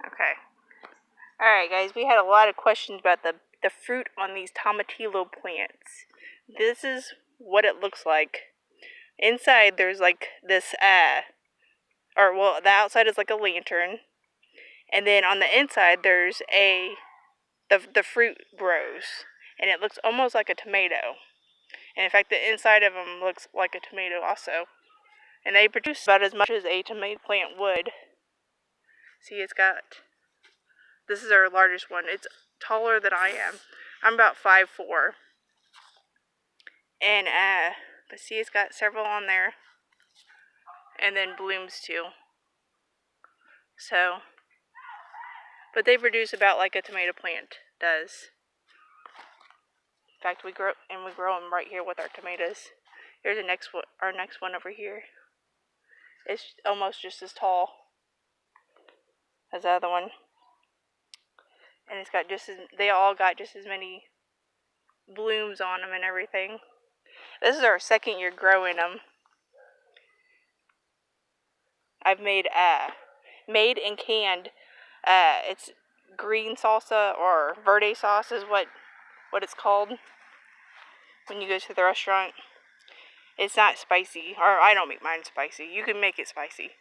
Okay. Alright guys, we had a lot of questions about the fruit on these tomatillo plants. This is what it looks like. Inside there's like this, the outside is like a lantern. And then on the inside there's the fruit grows. And it looks almost like a tomato. And in fact the inside of them looks like a tomato also. And they produce about as much as a tomato plant would. See, this is our largest one. It's taller than I am. I'm about 5'4". And, but see, it's got several on there. And then blooms too. So, but they produce about like a tomato plant does. In fact, we grow them right here with our tomatoes. Here's our next one over here. It's almost just as tall as the other one. And it's got they all got just as many blooms on them and everything. This is our second year growing them. I've made and canned, it's green salsa or verde sauce is what it's called when you go to the restaurant. It's not spicy, or I don't make mine spicy. You can make it spicy.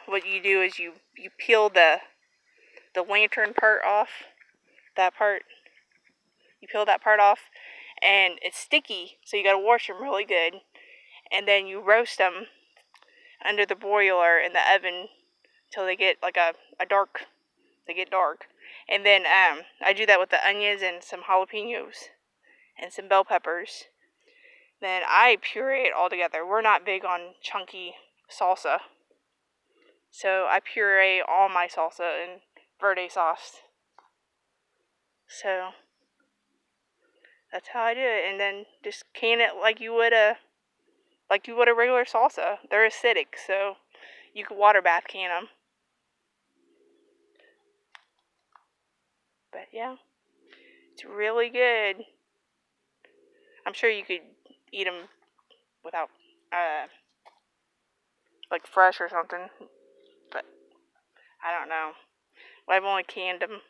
What you do is you peel the lantern part off, that part. You peel that part off, and it's sticky, so you gotta wash them really good. And then you roast them under the broiler in the oven till they get like they get dark. And then I do that with the onions and some jalapenos and some bell peppers. Then I puree it all together. We're not big on chunky salsa, so I puree all my salsa in verde sauce. So that's how I do it, and then just can it like you would a regular salsa. They're acidic, so you could water bath can them. But yeah, it's really good. I'm sure you could eat them without, like fresh or something, but I don't know. Well, I've only canned them,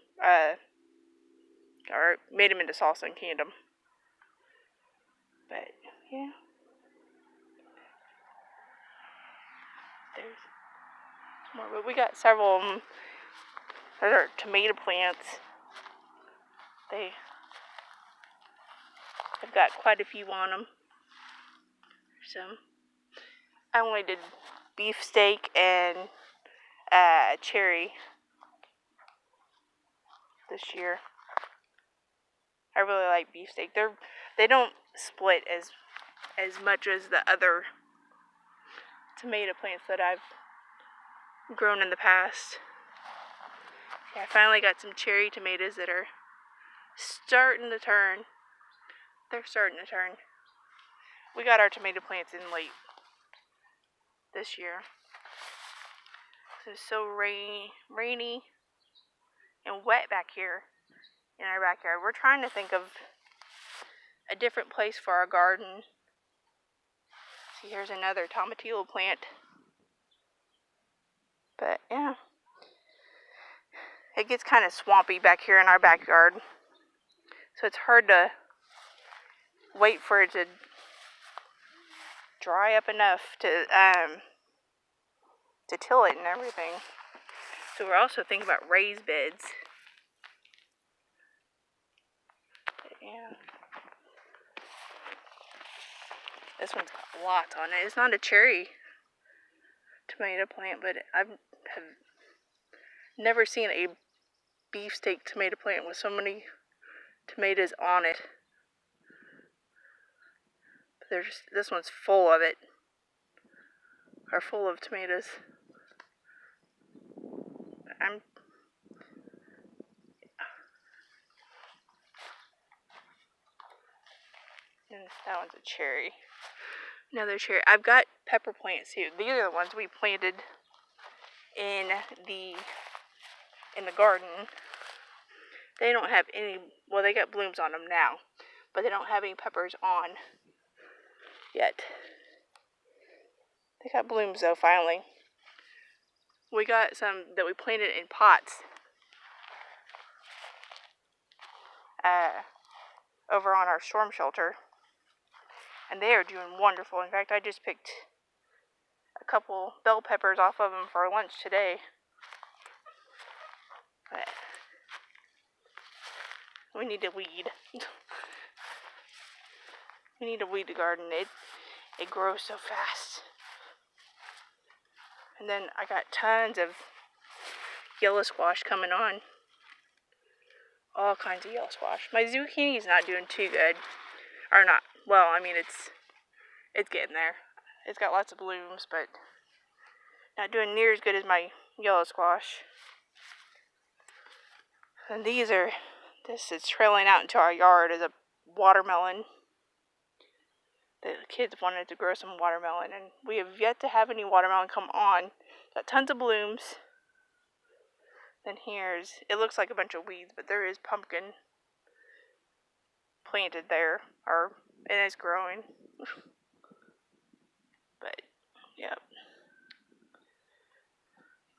or made them into salsa and canned them. But yeah, there's more. But we got several of them. Those are tomato plants. I've got quite a few on them. So I only did beefsteak and cherry this year. I really like beefsteak. They don't split as much as the other tomato plants that I've grown in the past. Yeah, I finally got some cherry tomatoes that are starting to turn. They're starting to turn. We got our tomato plants in late this year. It's so rainy and wet back here in our backyard. We're trying to think of a different place for our garden. See, here's another tomatillo plant. But yeah, it gets kind of swampy back here in our backyard, so it's hard to wait for it to dry up enough to till it and everything. So we're also thinking about raised beds. But yeah, this one's got lots on it. It's not a cherry tomato plant, but I've never seen a beefsteak tomato plant with so many tomatoes on it. But this one's full of it, or full of tomatoes. And that one's a cherry. Another cherry. I've got pepper plants too. These are the ones we planted in the garden. They don't have any, well, they got blooms on them now, but they don't have any peppers on yet. They got blooms though, finally. We got some that we planted in pots. Over on our storm shelter. And they are doing wonderful. In fact, I just picked a couple bell peppers off of them for lunch today. But we need to weed. We need to weed the garden. It grows so fast. And then I got tons of yellow squash coming on. All kinds of yellow squash. My zucchini is not doing too good. Or not. Well, I mean, it's getting there. It's got lots of blooms, but not doing near as good as my yellow squash. And this is trailing out into our yard as a watermelon. The kids wanted to grow some watermelon, and we have yet to have any watermelon come on. Got tons of blooms. Then it looks like a bunch of weeds, but there is pumpkin planted there, and it's growing. But, yep.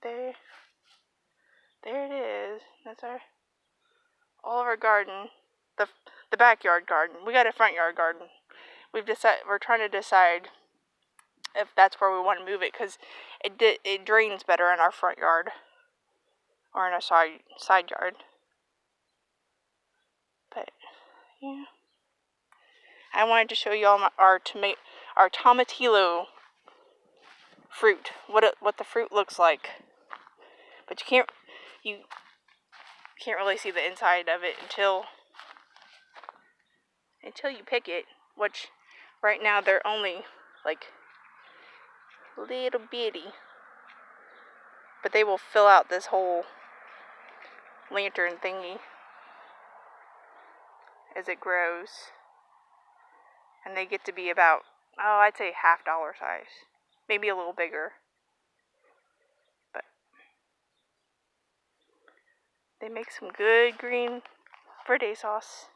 There it is. That's all of our garden, the backyard garden. We got a front yard garden. We're trying to decide if that's where we want to move it, because it drains better in our front yard or in our side yard. But yeah, I wanted to show you all our tomatillo fruit, what the fruit looks like. But you can't really see the inside of it until you pick it, which right now they're only like little bitty, but they will fill out this whole lantern thingy as it grows, and they get to be about, I'd say $50 size, maybe a little bigger, but they make some good green verde sauce.